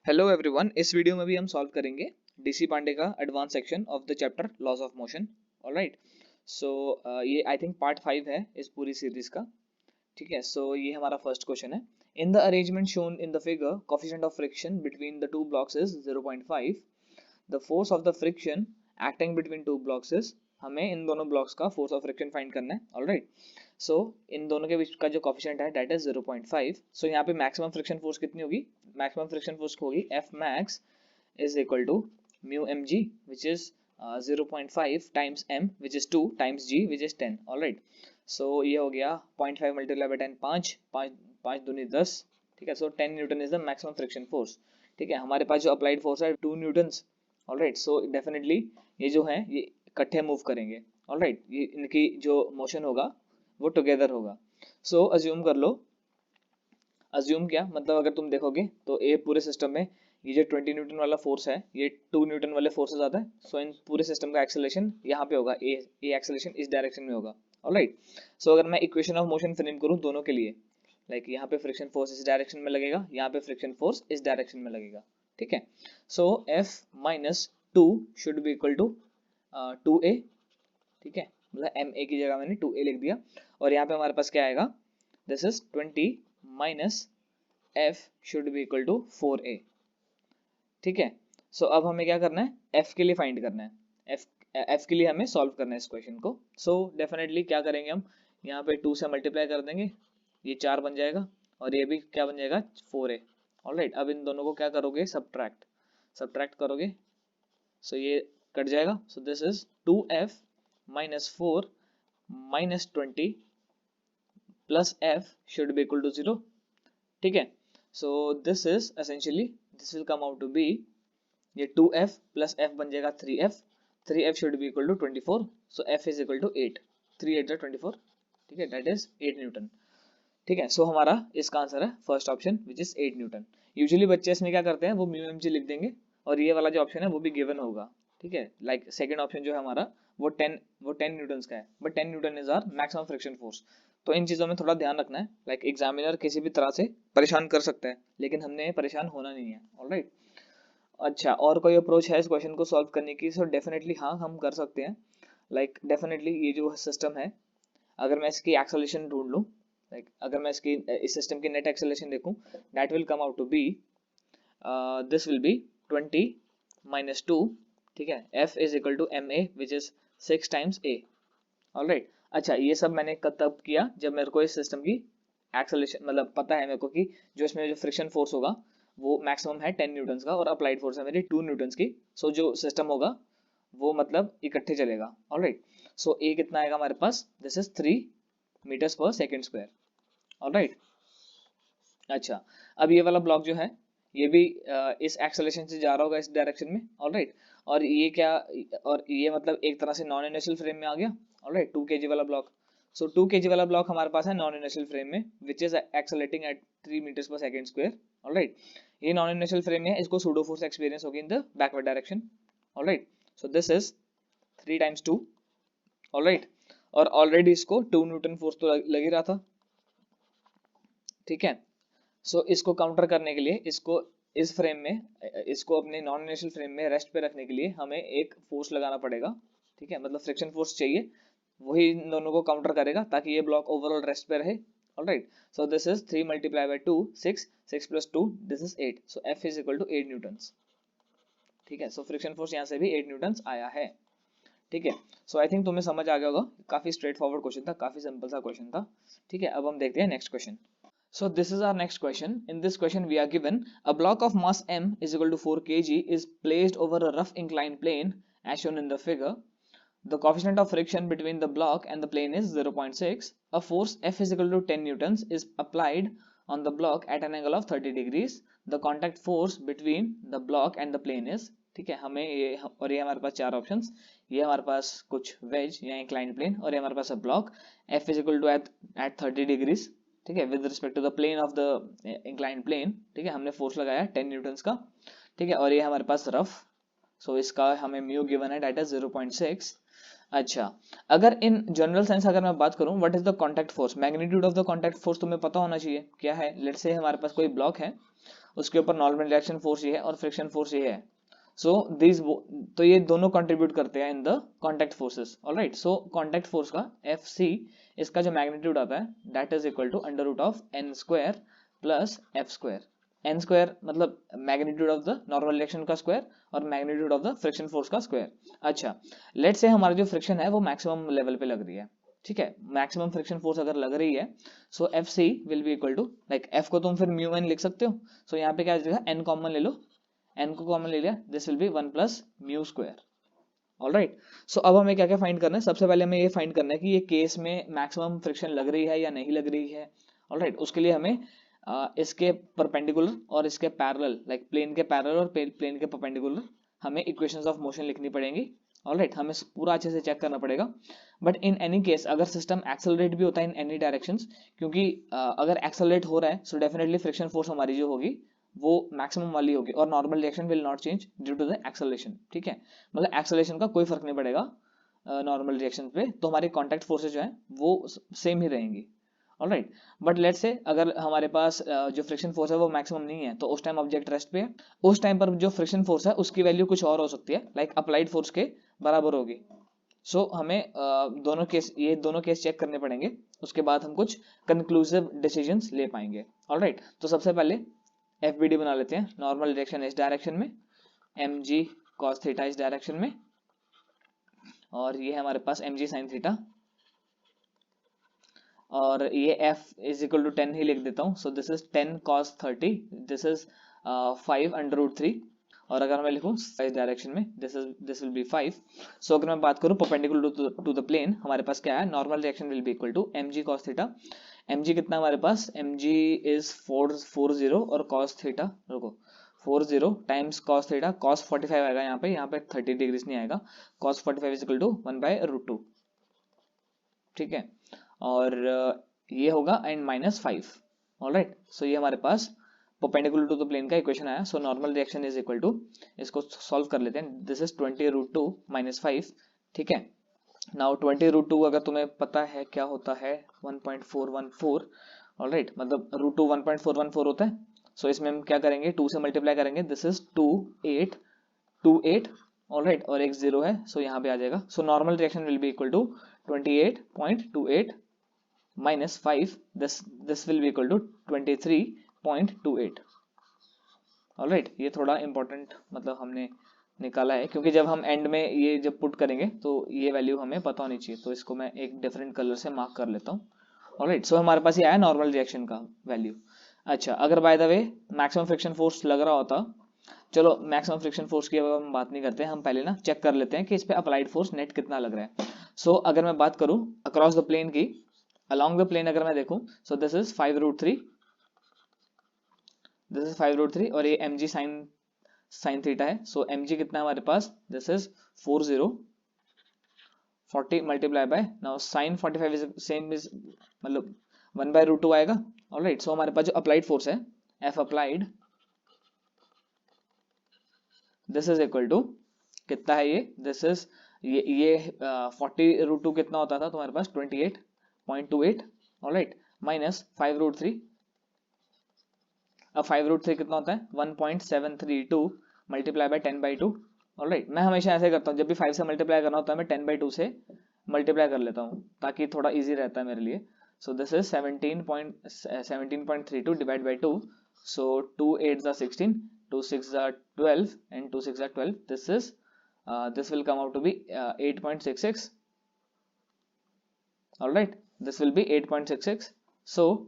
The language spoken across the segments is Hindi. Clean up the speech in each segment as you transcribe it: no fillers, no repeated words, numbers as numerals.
हेलो एवरीवन, इस वीडियो में भी हम सॉल्व करेंगे डीसी पांडे का advance section of the chapter laws of motion. Alright, so ये आई थिंक पार्ट 5 है इस पूरी सीरीज का। ठीक है, सो ये हमारा फर्स्ट क्वेश्चन है। In the arrangement shown in the figure, coefficient of friction between the two blocks is 0.5। The force of the friction acting between two blocks is, हमें इन दोनों ब्लॉक्स का फोर्स ऑफ फ्रिक्शन फाइंड करना है। ऑलराइट, सो इन दोनों के बीच का जो कोफिशिएंट है दैट इज 0.5। सो यहाँ पे मैक्सिमम फ्रिक्शन फोर्स कितनी होगी? मैक्सिमम फ्रिक्शन फोर्स होगी F max is equal to mu mg, which is 0.5 times m, which is 2 times g, which is 10. All right, so ये हो गया 0.5 multiplied by 10, 5 दूनी 10। ठीक है, so 10 Newton is the maximum friction force। ठीक है, हमारे पास जो अप्लाइड फोर्स है 2 Newton's. All right, so definitely ये जो है ये इकट्ठे मूव करेंगे। ऑल राइट, ये इनकी जो मोशन होगा वो टुगेदर होगा। सो अज्यूम कर लो, अज्यूम क्या मतलब, अगर तुम देखोगे तो ए पूरे सिस्टम में ये जो 20 न्यूटन वाला फोर्स है ये 2 न्यूटन वाले फोर्स से ज्यादा है। सो इन पूरे सिस्टम का एक्सेलरेशन यहाँ पे होगा, ए एक्सेलरेशन इस डायरेक्शन में होगा। ऑलराइट, सो अगर मैं इक्वेशन ऑफ मोशन फ्रेम करूँ दोनों के लिए, लाइक यहाँ पे फ्रिक्शन फोर्स इस डायरेक्शन में लगेगा, यहाँ पे फ्रिक्शन फोर्स इस डायरेक्शन में लगेगा। ठीक है, so F minus 2 should be equal to 2a। ठीक है, मतलब ma की जगह मैंने 2a लिख दिया, और यहाँ पे हमारे पास क्या आएगा, this is 20 minus F should be equal to 4a। ठीक है, सो अब हमें क्या करना है, F के लिए फाइंड करना है, F के लिए हमें सॉल्व करना है इस क्वेश्चन को। सो डेफिनेटली क्या करेंगे हम, यहाँ पे 2 से मल्टीप्लाई कर देंगे, ये 4 बन जाएगा, और ये भी क्या बन जाएगा, 4a। ऑलराइट, अब इन दोनों को क्या करोगे, सब्ट्रैक्ट करोगे, सो ये कट जाएगा। So this is 2f minus 4 minus 20 plus f should be equal to 0। ठीक है, so this is essentially, this will come out to be, ये 2f प्लस f बन जाएगा 3f, 3f should be equal to 24। So f is equal to 8, 3 8 24। ठीक है, दैट इज 8 न्यूटन। ठीक है, सो हमारा इसका आंसर है first option which is 8 Newton. Usually बच्चे इसमें क्या करते हैं, वो म्यू एम जी लिख देंगे, और ये वाला जो ऑप्शन है वो भी गिवन होगा। ठीक है, लाइक सेकंड ऑप्शन जो है हमारा वो 10 न्यूटन का है, but 10 newton is our maximum friction force. तो इन चीज़ों में थोड़ा ध्यान रखना है, लाइक एग्जामिनर किसी भी तरह से परेशान कर सकता है, लेकिन हमने परेशान होना नहीं है। ऑलराइट, अच्छा, और कोई अप्रोच है इस क्वेश्चन को सॉल्व करने की? सो डेफिनेटली हाँ, हम कर सकते हैं। लाइक डेफिनेटली ये जो सिस्टम है, अगर मैं इसकी एक्सेलरेशन ढूंढ लूँ, लाइक अगर मैं इसकी इस सिस्टम की नेट एक्सेलरेशन देखूं, that will come out to be, this will be 20 minus 2। ठीक है, F is equal to M A which is 6 times a। Alright, अच्छा, ये सब मैंने तब किया जब मेरे को इस सिस्टम की एक्सेलरेशन मतलब पता है मेरे को कि जो इसमें जो फ्रिक्शन फोर्स होगा वो मैक्सिमम है 10 न्यूटन का, और अप्लाइड फोर्स है मेरी 2 न्यूटन की। सो जो सिस्टम होगा वो मतलब इकट्ठे चलेगा। ऑलराइट, सो a कितना आएगा हमारे पास, दिस इज 3 मीटर्स पर सेकेंड स्क्वायर। ऑलराइट, अच्छा, अब ये वाला ब्लॉक जो है ये भी इस एक्सेलरेशन से जा रहा होगा इस डायरेक्शन में। ऑलराइट, और ये क्या, और ये मतलब एक तरह से नॉन इनर्शियल फ्रेम में आ गया। ऑलराइट, 2 kg वाला ब्लॉक। सो 2 kg वाला ब्लॉक हमारे पास है नॉन इनर्शियल फ्रेम में, which is accelerating at 3 meters पर सेकेंड स्क्वायर। ऑलराइट, ये नॉन इनर्शियल फ्रेम में है, इसको सूडो फोर्स एक्सपीरियंस होगी in the backward direction. Alright, so this is 3 times 2। Alright, और ऑलरेडी इसको 2 न्यूटन फोर्स तो लग ही रहा था। ठीक है, सो इसको काउंटर करने के लिए, इसको इस फ्रेम में, इसको अपने नॉन इनर्शियल फ्रेम में रेस्ट पे रखने के लिए हमें एक फोर्स लगाना पड़ेगा। ठीक है, मतलब फ्रिक्शन फोर्स चाहिए, वही इन दोनों को काउंटर करेगा ताकि ये ब्लॉक ओवरऑल रेस्ट पे रहे। Alright, so this is 3 multiply by 2 6, 6 plus 2 this is 8। So F is equal to 8 newton. ठीक है, सो फ्रिक्शन फोर्स यहाँ से भी 8 न्यूटन आया है। ठीक है, सो आई थिंक तुम्हें समझ आ गया होगा, काफी स्ट्रेट फॉरवर्ड क्वेश्चन था, काफी सिंपल सा क्वेश्चन था। ठीक है, अब हम देखते हैं next question. So this is our next question. In this question we are given a block of mass m is equal to 4 kg is placed over a rough inclined plane as shown in the figure. The coefficient of friction between the block and the plane is 0.6. A force F is equal to 10 newtons is applied on the block at an angle of 30 degrees. The contact force between the block and the plane is, ठीक है, हमें ये, और ये हमारे पास चार ऑप्शंस, ये हमारे पास कुछ वेज या इंक्लाइंड प्लेन, और ये हमारे पास block F is equal to at 30 degrees। ठीक है, with respect to the plane of the inclined plane. ठीक है, हमने फोर्स लगाया 10 न्यूटन का। ठीक है, और ये हमारे पास रफ, सो इसका हमें म्यू गिवन है दैट इज 0.6। अच्छा, अगर इन जनरल सेंस अगर मैं बात करूं, what is the contact force, magnitude of the contact force तुम्हें पता होना चाहिए क्या है। लेट्स से हमारे पास कोई ब्लॉक है उसके ऊपर नॉर्मल रिएक्शन फोर्स ये है और फ्रिक्शन फोर्स ये है। सो दिस, तो ये दोनों कंट्रीब्यूट करते हैं in the contact forces. Alright, so contact force का एफ सी, इसका जो मैग्नीट्यूड आता है that is equal to under root of N square plus F square. N square मतलब magnitude of the normal reaction का स्क्वायर और magnitude of the friction force का स्क्वायर। अच्छा, लेट्स से हमारा जो फ्रिक्शन है वो मैक्सिमम लेवल पे लग रही है, ठीक है, मैक्सिमम फ्रिक्शन फोर्स अगर लग रही है, so F C will be equal to, like F को तुम फिर म्यू एन लिख सकते हो, सो यहाँ पे क्या आ जाएगा, एन कॉमन ले लो, एन को कॉमन ले लिया, this will be 1 plus mu square. Alright, so अब हमें क्या क्या फाइंड करना है, सबसे पहले हमें ये फाइंड करना है कि ये केस में मैक्सिमम फ्रिक्शन लग रही है या नहीं लग रही है। ऑलराइट, उसके लिए हमें इसके परपेंडिकुलर और इसके पैरेलल, लाइक प्लेन के पैरेलल और प्लेन के परपेंडिकुलर हमें इक्वेशंस ऑफ मोशन लिखनी पड़ेंगी। ऑलराइट, हमें पूरा अच्छे से चेक करना पड़ेगा। बट इन एनी केस अगर सिस्टम एक्सेलरेट भी होता है इन एनी डायरेक्शंस, क्योंकि अगर एक्सेलरेट हो रहा है सो डेफिनेटली फ्रिक्शन फोर्स हमारी जो होगी वो मैक्सिमम वाली होगी और normal reaction will not change due to the acceleration, ठीक है, मतलब एक्सेलरेशन का कोई फर्क नहीं पड़ेगा नॉर्मल रिएक्शन पे, तो हमारी कॉन्टैक्ट फोर्सेज जो है वो सेम ही रहेंगी। ऑलराइट, बट लेट्स से अगर हमारे पास जो फ्रिक्शन फोर्स है वो मैक्सिमम नहीं है, तो उस टाइम ऑब्जेक्ट रेस्ट पे है, उस टाइम पर जो फ्रिक्शन फोर्स है उसकी वैल्यू कुछ और हो सकती है, लाइक अप्लाइड फोर्स के बराबर होगी। सो हमें ये दोनों केस चेक करने पड़ेंगे, उसके बाद हम कुछ कंक्लूसिव डिसीजंस ले पाएंगे। ऑलराइट, तो सबसे पहले एफ बी डी बना लेते हैं, नॉर्मल रिएक्शन इस डायरेक्शन में, एम जी कॉस थीटा इस डायरेक्शन में, और ये है हमारे पास एम जी साइन थीटा, और ये एफ इज इक्वल टू 10 ही लिख देता हूँ, so this is 10 cos 30, this is 5 under root 3, और अगर मैं लिखूँ इस डायरेक्शन में दिस विल बी 5। सो अगर मैं बात करूँ परपेंडिकुलर टू द प्लेन, हमारे पास क्या है, normal reaction will be equal to M G cos theta, M G कितना हमारे पास, एम जी इज 40 और कॉस थीटा, रुको 40 टाइम्स कॉस थीटा, कॉस 45 आएगा यहाँ पे 30 डिग्रीज नहीं आएगा, कॉस 45 इज इक्वल टू 1/√2, ठीक है, और ये होगा एंड -5। ऑलराइट, सो ये हमारे पास परपेंडिकुलर टू द प्लेन का इक्वेशन आया। So normal reaction is equal to, इसको सॉल्व कर लेते हैं, दिस इज 20√2 -5, ठीक है। नाउ 20√2 अगर तुम्हें पता है क्या होता है, 1.414, ऑलराइट, मतलब √2 1.414 होता है। सो इसमें हम क्या करेंगे, 2 से मल्टीप्लाई करेंगे, दिस इज 2828, ऑलराइट, और एक 0 है, सो यहाँ पे आ जाएगा। So normal reaction will be equal to 28.28 -5, this will be equal to 23.28। Alright, ये थोड़ा इंपॉर्टेंट मतलब हमने निकाला है, क्योंकि जब हम एंड में ये जब पुट करेंगे तो ये वैल्यू हमें पता होनी चाहिए, तो इसको मैं एक डिफरेंट कलर से मार्क कर लेता हूँ। ऑलराइट, सो हमारे पास ये आया नॉर्मल रिएक्शन का वैल्यू। अच्छा, अगर by the way maximum friction force लग रहा होता, चलो मैक्सिमम फ्रिक्शन फोर्स की अब हम बात नहीं करते हैं, हम पहले ना चेक कर लेते हैं कि इस पे अप्लाइड फोर्स नेट कितना लग रहा है। सो अगर मैं बात करूं अक्रॉस द प्लेन की, along the plane अगर मैं देखूं, so this is 5√3, this is 5√3, और ये mg sin थीटा है, so mg कितना है हमारे पास, this is 40 multiply by, now sin 45 is same is मतलब 1/√2 आएगा। ऑलराइट, सो हमारे पास जो अप्लाइड फोर्स है F applied, this is equal to कितना है, ये दिस इज ये 40√2 कितना होता था तुम्हारे पास, 28.28, ऑलराइट, माइनस 5√3, अब 5√3 कितना होता है, 1.732 मल्टीप्लाई बाय 10/2। ऑलराइट, मैं हमेशा ऐसे करता हूँ, जब भी 5 से मल्टीप्लाई करना होता है मैं 10/2 से मल्टीप्लाई कर लेता हूँ, ताकि थोड़ा इजी रहता है मेरे लिए। सो this is 17.32 divide by 2, so 2 8 16, 2 6 12 and 2 6 12, this will come out to be 8.66। Alright, this will be 8.66. So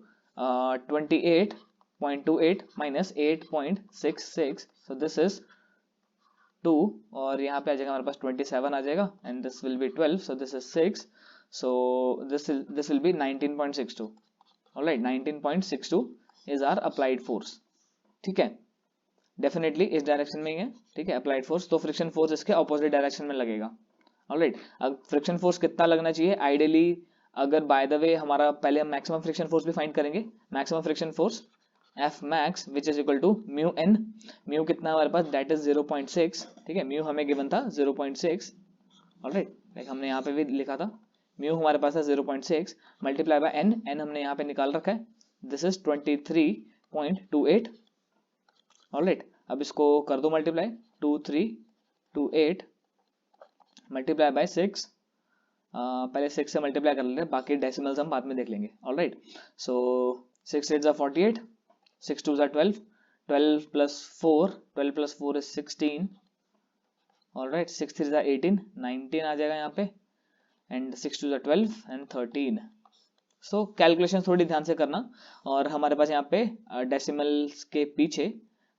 28.28 minus 8.66, so this is 2, और यहाँ पे आ जाएगा हमारे पास 27 आ जाएगा, and this will be 12, so this is 6, so this will be 19.62। Alright, 19.62 is our applied force, ठीक है, डेफिनेटली इस डायरेक्शन में ही है, ठीक है, अप्लाइड फोर्स, तो फ्रिक्शन फोर्स इसके ऑपोजिट डायरेक्शन में लगेगा। ऑलराइट, अब फ्रिक्शन फोर्स कितना लगना चाहिए, आइडियली अगर बाय द वे हमारा पहले हम मैक्सिमम फ्रिक्शन फोर्स भी फाइंड करेंगे, maximum friction force F max which is equal to mu N, mu कितना हमारे पास, दैट इज 0.6, ठीक है, म्यू हमें गिवन था 0.6, ऑलराइट, लाइक हमने यहाँ पे भी लिखा था, म्यू हमारे पास है 0.6 मल्टीप्लाई बाय एन, एन हमने यहाँ पे निकाल रखा है, दिस इज 23.28, ऑलराइट, अब इसको कर दो मल्टीप्लाई, 2 3 2 8 मल्टीप्लाई बाय 6, पहले 6 से मल्टीप्लाई कर लेते हैं, बाकी डेसिमल्स हम बाद में देख लेंगे। Alright, so 6 8 48, 6 2 12, 12 plus 4, 12 plus 4 is 16, alright, 6 3 18, 19 आ जाएगा यहाँ पे, एंड 6 2 12 एंड 13। सो कैलकुलेशन थोड़ी ध्यान से करना, और हमारे पास यहाँ पे डेसिमल्स के पीछे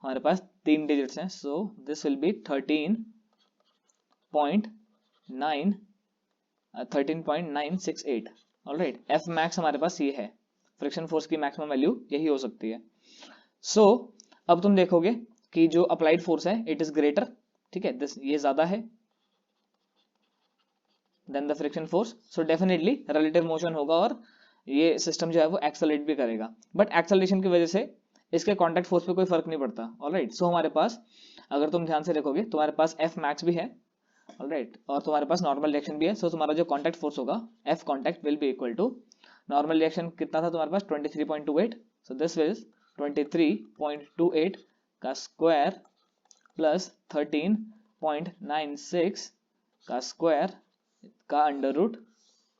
हमारे पास 3 डिजिट्स हैं, सो this will B 13.968। Alright, F max हमारे पास ये है, फ्रिक्शन फोर्स की मैक्सिमम वैल्यू यही हो सकती है। सो अब तुम देखोगे कि जो अप्लाइड फोर्स है इट इज ग्रेटर, ठीक है, दिस ये ज्यादा है than the friction force, so definitely relative motion होगा और ये सिस्टम जो है वो एक्सेलरेट भी करेगा, बट एक्सेलरेशन की वजह से इसके कॉन्टैक्ट फोर्स पे कोई फर्क नहीं पड़ता। ऑलराइट, सो हमारे पास अगर तुम ध्यान से देखोगे तुम्हारे पास एफ मैक्स भी है, ऑलराइट, और तुम्हारे पास नॉर्मल रिएक्शन भी है, सो तुम्हारा जो कॉन्टैक्ट फोर्स होगा F contact will be equal to normal reaction कितना था तुम्हारे पास 23.28, सो दिस इज 23.28 का स्क्वायर प्लस 13.96 का स्क्वायर का अंडर रूट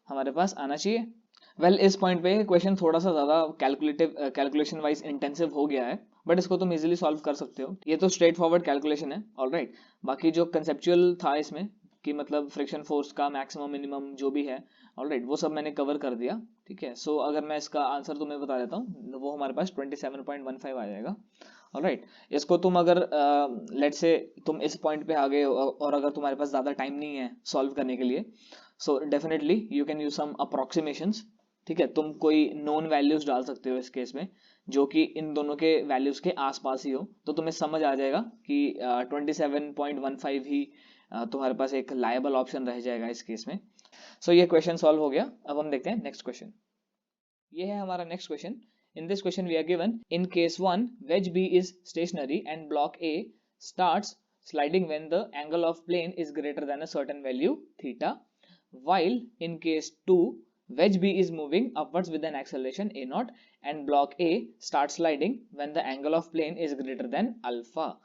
हमारे पास आना चाहिए। वेल, इस पॉइंट पे क्वेश्चन थोड़ा सा ज्यादा कैलकुलेशन वाइज इंटेंसिव हो गया है, बट इसको तुम इजीली सॉल्व कर सकते हो, ये तो स्ट्रेट फॉरवर्ड कैलकुलेशन है। ऑलराइट, बाकी जो कंसेप्चुअल था इसमें कि मतलब फ्रिक्शन फोर्स का मैक्सिमम मिनिमम जो भी है, ऑलराइट, वो सब मैंने कवर कर दिया, ठीक है। सो अगर मैं इसका आंसर तुम्हें बता देता हूँ, वो हमारे पास 27.15 आ जाएगा। ऑलराइट, इसको तुम अगर लेट से तुम इस पॉइंट पे आ गए और अगर तुम्हारे पास ज्यादा टाइम नहीं है सॉल्व करने के लिए, so definitely you can use some approximations, ठीक है, तुम कोई नोन वैल्यूज डाल सकते हो इस केस में जो कि इन दोनों के वैल्यूज के आसपास ही हो, तो तुम्हें समझ आ जाएगा कि 27.15 ही तुम्हारे पास एक लायबल ऑप्शन रह जाएगा इस केस में। सो ये क्वेश्चन सॉल्व हो गया। अब हम देखते हैं नेक्स्ट क्वेश्चन। ये है हमारा next question. In this question we are given in case 1 wedge B is stationary and block A starts sliding when the angle of plane is greater than a certain value theta, while in case 2 wedge B is moving upwards with an acceleration a naught and block A starts sliding when the angle of plane is greater than alpha.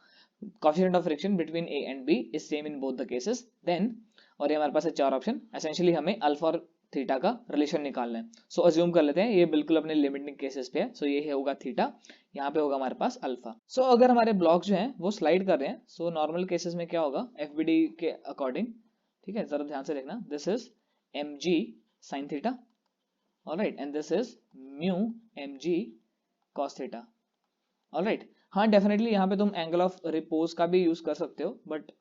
Coefficient of friction between A and B is same in both the cases. Then, और ये हमारे पास है 4 ऑप्शन, एसेंशियली हमें अल्फा और थीटा का रिलेशन निकालना है। सो अज्यूम कर लेते हैं ये बिल्कुल अपने लिमिटिंग केसेस पे है, सो ये होगा थीटा, यहाँ पे होगा हमारे पास अल्फा। सो अगर हमारे ब्लॉक जो हैं वो स्लाइड कर रहे हैं, सो नॉर्मल केसेस में क्या होगा एफबीडी के अकॉर्डिंग, ठीक है, जरा ध्यान से देखना, this is M G sine theta, alright, and this is mu M G cos theta. Alright, हाँ डेफिनेटली यहाँ पे तुम एंगल ऑफ रिपोज का भी यूज कर सकते हो, बट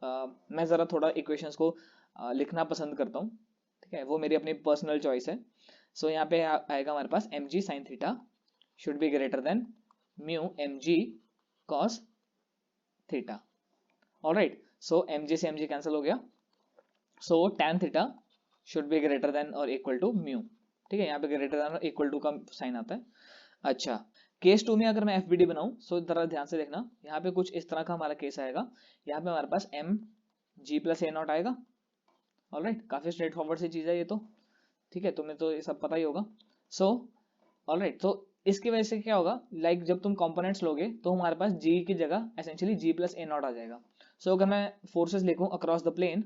मैं जरा थोड़ा इक्वेशंस को लिखना पसंद करता हूँ, ठीक है, वो मेरी अपनी पर्सनल चॉइस है। सो यहाँ पे आएगा हमारे पास M G sine theta should be greater than mu M G cos theta. Alright, so M G से एम जी कैंसिल हो गया, so tan theta should be greater than और इक्वल टू म्यू, ठीक है, यहाँ पे ग्रेटर देन और इक्वल टू का साइन आता है। अच्छा, केस 2 में अगर मैं एफबीडी बनाऊं, सो जरा ध्यान से देखना, यहाँ पे कुछ इस तरह का हमारा केस आएगा, यहाँ पे हमारे पास M G plus A naught आएगा। ऑलराइट, काफी स्ट्रेट फॉरवर्ड सी चीज है ये तो, ठीक है, तुम्हें तो ये सब पता ही होगा। सो ऑलराइट, तो इसकी वजह से क्या होगा, लाइक जब तुम कंपोनेंट्स लोगे तो हमारे पास जी की जगह essentially G plus A naught आ जाएगा। सो अगर मैं फोर्सेस लिखूं अक्रॉस द प्लेन,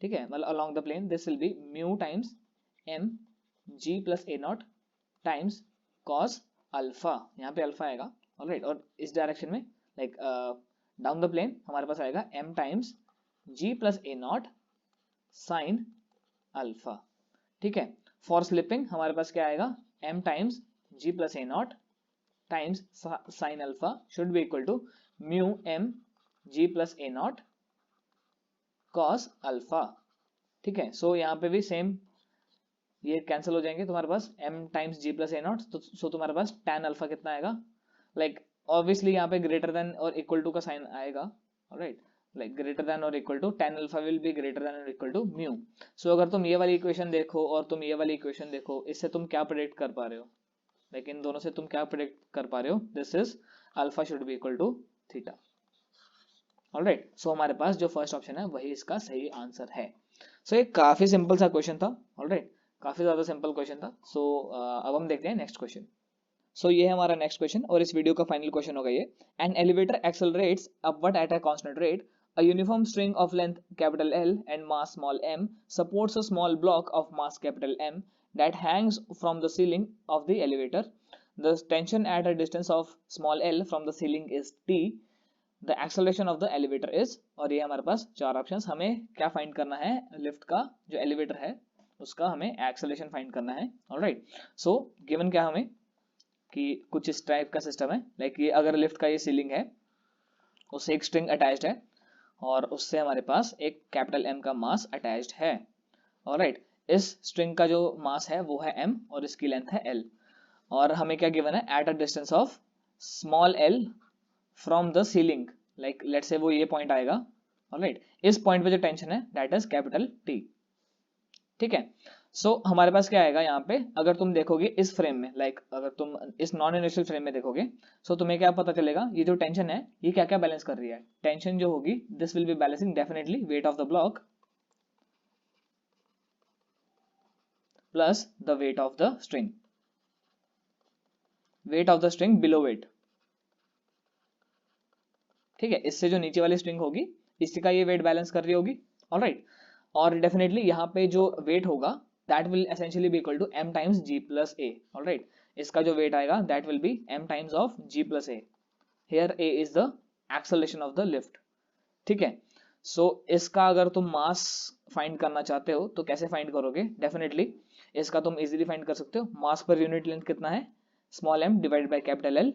ठीक है, मतलब along the plane, this will be mu times M G plus A naught times cos alpha, यहाँ पे अल्फा आएगा। ऑलराइट, और इस डायरेक्शन में लाइक डाउन द प्लेन हमारे पास आएगा m times g plus A naught sine alpha, ठीक है। फॉर स्लिपिंग हमारे पास क्या आएगा, m times g plus A naught times sine alpha should be equal to mu m g plus A naught cos alpha, ठीक है। सो यहाँ पे भी सेम ये कैंसिल हो जाएंगे, तुम्हारे पास m times g plus A not, तो सो तुम्हारे पास tan अल्फा कितना आएगा, लाइक ऑब्वियसली यहाँ पे ग्रेटर देन और इक्वल टू का साइन आएगा। ऑलराइट, लाइक ग्रेटर देन और equal to tan alpha will be greater than और इक्वल टू म्यू। सो अगर तुम ये वाली इक्वेशन देखो और तुम ये वाली इक्वेशन देखो, इससे तुम क्या प्रेडिक्ट कर पा रहे हो, लाइक इन दोनों से तुम क्या प्रेडिक्ट कर पा रहे हो, this is alpha should be equal to theta. Alright, so हमारे पास जो फर्स्ट ऑप्शन है वही इसका सही आंसर है। सो ये काफी सिंपल सा क्वेश्चन था। ऑलराइट, काफी ज्यादा सिंपल क्वेश्चन था। सो अब हम देखते हैं नेक्स्ट क्वेश्चन। सो ये है हमारा नेक्स्ट क्वेश्चन और इस वीडियो का फाइनल क्वेश्चन होगा ये। An elevator accelerates upward at a constant rate, a uniform string of length capital L and mass small m supports a small block of mass capital M that hangs from the ceiling of the elevator. The tension at a distance of small l from the ceiling is T. The acceleration of the elevator is, और ये हमारे पास चार ऑप्शंस, हमें क्या फाइंड करना है, लिफ्ट का जो एलिवेटर है उसका हमें एक्सेलरेशन फाइंड करना है। ऑलराइट, सो गिवन क्या हमें कि कुछ इस टाइप का सिस्टम है, लाइक ये अगर लिफ्ट का ये सीलिंग है, उससे एक स्ट्रिंग अटैच्ड है और उससे हमारे पास एक कैपिटल M का मास अटैच्ड है। ऑलराइट, इस स्ट्रिंग का जो मास है वो है M और इसकी लेंथ है L, और हमें क्या गिवन है, at a distance of small l from the ceiling, like let's say वो ये पॉइंट आएगा। ऑलराइट, इस पॉइंट पे जो टेंशन है दैट इज कैपिटल T। ठीक है, सो हमारे पास क्या आएगा यहाँ पे, अगर तुम देखोगे इस फ्रेम में, लाइक अगर तुम इस नॉन इनर्शियल फ्रेम में देखोगे, सो तुम्हें क्या पता चलेगा, ये जो टेंशन है ये क्या क्या बैलेंस कर रही है। टेंशन जो होगी this will be balancing definitely weight of the block plus the weight of the string, weight of the string below weight. ठीक है, इससे जो नीचे वाली स्ट्रिंग होगी इसी का ये वेट बैलेंस कर रही होगी। ऑलराइट, और डेफिनेटली यहाँ पे जो वेट होगा that will essentially be equal to m times g plus a. all right, इसका जो weight आएगा that will be m times of g plus a. here a is the acceleration of the lift. ठीक है, so इसका अगर तुम mass find करना चाहते हो तो कैसे find करोगे, definitely इसका तुम easily find कर सकते हो। mass per unit length कितना है, small m divided by capital L,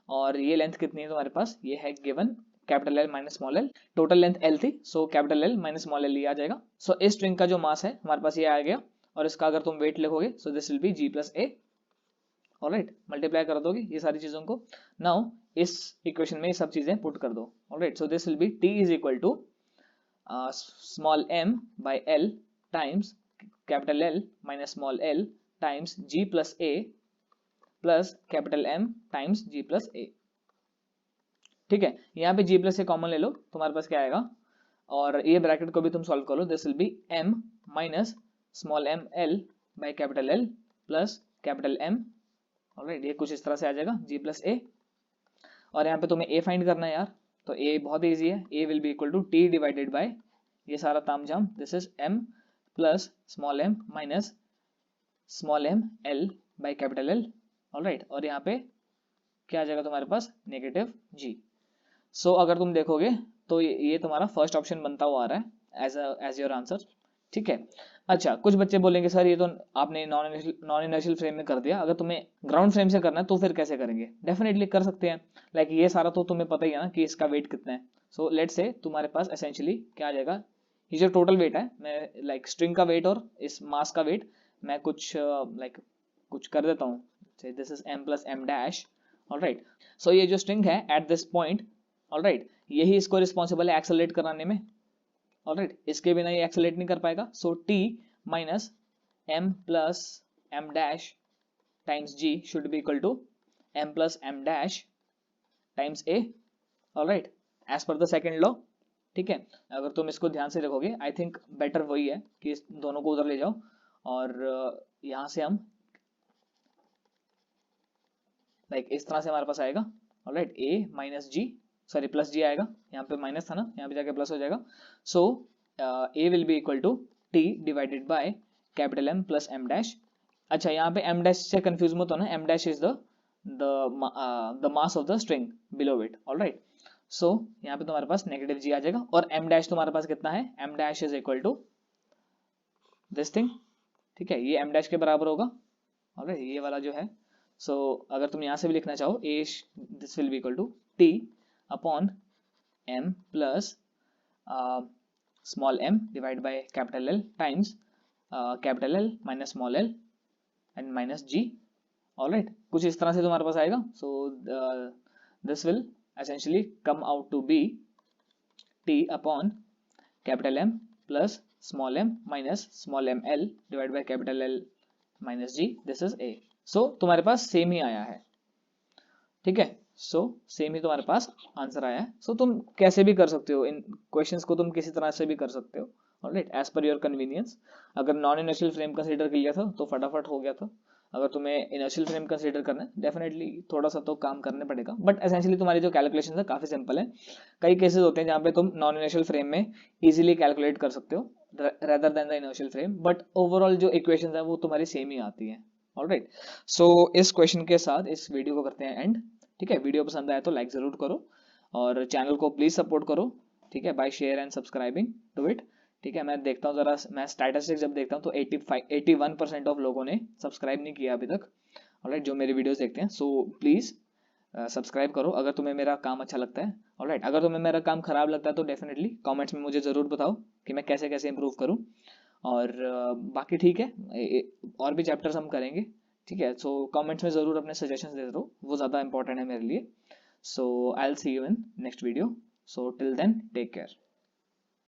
और ये length कितनी है तुम्हारे पास, ये है given capital L minus small l, total length L थी, so capital L minus small l ये आ जाएगा। सो इस स्ट्रिंग का जो मास है हमारे पास ये आ गया, और इसका अगर तुम वेट लिखोगे सो this will B g plus a। Alright, multiply कर दोगे ये सारी चीजों को, नाउ इस इक्वेशन में ये सब चीजें पुट कर दो। Alright, so this will be t is equal to small m by l times capital L minus small l times g plus a plus capital M times g plus a। ठीक है, यहाँ पे g प्लस a कॉमन ले लो, तुम्हारे पास क्या आएगा, और ये ब्रैकेट को भी तुम सॉल्व कर लो, this will be m minus small m l by capital L plus capital M। Alright, ये कुछ इस तरह से आ जाएगा g प्लस a, और यहाँ पे तुम्हें a फाइंड करना है यार, तो a बहुत इजी है, a will be equal to t divided by ये सारा तामझाम, this is m plus small m minus small m l by capital L। Alright, और यहाँ पे क्या आ जाएगा तुम्हारे पास, नेगेटिव g। सो अगर तुम देखोगे तो ये तुम्हारा फर्स्ट ऑप्शन बनता हुआ आ रहा है एज योर आंसर। ठीक है, अच्छा कुछ बच्चे बोलेंगे सर ये तो आपने नॉन इनर्शियल फ्रेम में कर दिया, अगर तुम्हें ग्राउंड फ्रेम से करना है तो फिर कैसे करेंगे, डेफिनेटली कर सकते हैं, लाइक ये सारा तो तुम्हें पता ही है ना कि इसका वेट कितना है। सो लेट्स से तुम्हारे पास एसेंशियली क्या आ जाएगा, ये जो टोटल वेट है, मैं लाइक स्ट्रिंग का वेट और इस मास का वेट मैं कुछ लाइक कुछ कर देता हूँ, this is m plus m dash. Alright, so ये जो स्ट्रिंग है एट दिस पॉइंट, ऑलराइट, यही इसको रिस्पॉन्सिबल है एक्सेलरेट कराने में। ऑलराइट, इसके बिना ये एक्सेलरेट नहीं कर पाएगा, so t minus m plus m dash times g should be equal to m plus m dash times a। Alright, as per the second law. ठीक है, अगर तुम इसको ध्यान से देखोगे आई थिंक बेटर वही है कि इस दोनों को उधर ले जाओ, और यहां से हम लाइक इस तरह से हमारे पास आएगा। Alright, a minus g, sorry plus G आएगा, यहाँ पे माइनस था ना, यहाँ पे जाके प्लस हो जाएगा। So a will be equal to t divided by capital M plus m dash. अच्छा, यहाँ पे m डैश से कंफ्यूज मत होना, m dash is the mass of the string below it. Alright, so यहाँ पे तुम्हारे पास नेगेटिव g आ जाएगा, और m डैश तुम्हारे पास कितना है, m dash is equal to this thing. ठीक है, ये m डैश के बराबर होगा। ऑलराइट, ये वाला जो है, सो अगर तुम यहाँ से भी लिखना चाहो, a this will be equal to t upon m plus small m divided by capital L times capital L minus small l and minus g। alright, कुछ इस तरह से तुम्हारे पास आएगा। so this will essentially come out to be t upon capital M plus small m minus small m l divided by capital L minus g, this is a। so तुम्हारे पास सेम ही आया है। ठीक है, सो सेम ही तुम्हारे पास आंसर आया है। सो तुम कैसे भी कर सकते हो, इन क्वेश्चंस को तुम किसी तरह से भी कर सकते हो। Alright, as per your convenience. अगर नॉन इनर्शियल फ्रेम कंसीडर किया था तो फटाफट हो गया था, अगर तुम्हें इनर्शियल फ्रेम कंसीडर करना है डेफिनेटली थोड़ा सा तो काम करने पड़ेगा, बट एसेंशियली तुम्हारी जो कैलकुलेशन है काफी सिंपल है। कई केसेस होते हैं जहाँ पे तुम नॉन इनर्शियल फ्रेम में इजीली कैलकुलेट कर सकते हो rather than the inertial frame, but overall जो इक्वेशंस है वो तुम्हारी सेम ही आती है। ऑलराइट, सो इस क्वेश्चन के साथ इस वीडियो को करते हैं एंड। ठीक है, वीडियो पसंद आया तो लाइक जरूर करो और चैनल को प्लीज सपोर्ट करो, ठीक है, by share and subscribing to it. ठीक है, मैं देखता हूँ जरा, मैं स्टैटिस्टिक्स जब देखता हूँ तो 81% ऑफ लोगों ने सब्सक्राइब नहीं किया अभी तक। ऑलराइट, जो मेरे वीडियोस देखते हैं, सो प्लीज सब्सक्राइब करो अगर तुम्हें मेरा काम अच्छा लगता है। ऑलराइट, अगर तुम्हें मेरा काम खराब लगता है तो डेफिनेटली कमेंट्स में मुझे ज़रूर बताओ कि मैं कैसे कैसे इंप्रूव करूँ। और बाकी ठीक है, और भी चैप्टर्स हम करेंगे। ठीक है, सो कमेंट्स में ज़रूर अपने सजेशंस देते रहो, वो ज़्यादा इंपॉर्टेंट है मेरे लिए। So I will see you in next video, so till then take care.